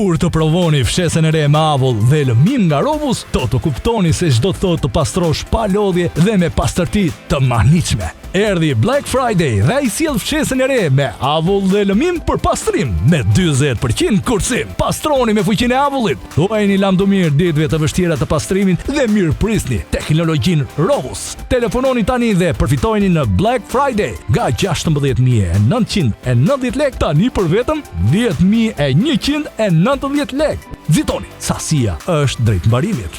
Kur të provoni fshesën e re me avull dhe lëmin nga Rovus, do të kuptoni se çdo të thotë të pastrosh pa lodhje dhe me pastërti të mahnitshme. Erdhi Black Friday dhe ai sjell fshesën e re me avull dhe lëmin për pastrim me 40% kursim. Pastroni me fuqinë e avullit. Thuajini lamdomir ditëve të vështira të pastrimit dhe mirëprisni teknologjinë Rovus. Telefononi tani dhe përfitojeni në Black Friday nga 16.990 lekë tani për vetëm 10.190 lekë. Nxitoni, sasia është drejt mbarimit.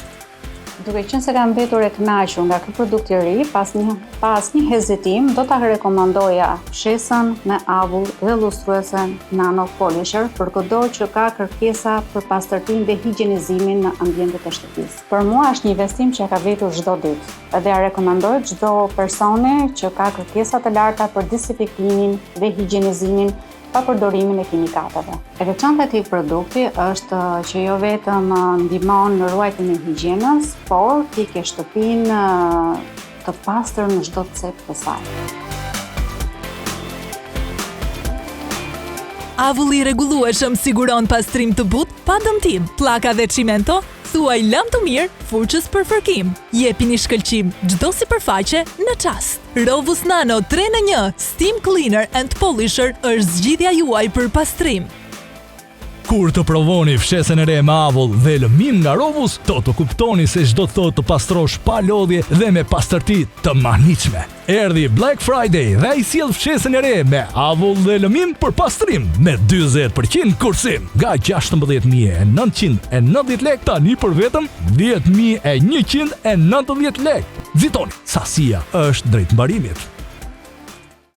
Duke qenë se kam mbetur e kënaqur nga ky produkt i ri, pas një hezitim, do ta rekomandoja fshesën me avull dhe lustruesen Nano Polisher për kudo që ka kërkesa për pastërtinë dhe higjenizimin në ambientet e shtëpisë. Për mua është një investim që ka vjetur çdo ditë, dhe ja rekomandoj çdo personi që ka kërkesa të larta për dezinfektimin dhe higjenizimin pa përdorimin e kimikateve. E veçanta e këtij produkti është që jo vetëm ndihmon në ruajtjen e higjienës, por ti ke shtëpinë të pastër në çdo cep të saj. Avulli rregullueshëm siguron pastrim të butë pa dëmtim. Pllaka dhe çimento thuaj lamdomir furçës për fërkim. Jepini shkëlqim çdo sipërfaqe në çast. Rovus Nano 3 në 1 Steam Cleaner and Polisher është zgjidhja juaj për pastrim. Kur të provoni fshesën e re me avull dhe lëmin nga Rovus, do të kuptoni se çdo të thotë të pastrosh pa lodhje dhe me pastërti të mahnitshme. Erdhi Black Friday dhe ai sjell fshesën e re me avull dhe lëmin për pastrim me 40% kursim. Nga 16.990 lekë tani për vetëm 10.190 lekë. Nxitoni, sasia është drejt mbarimit.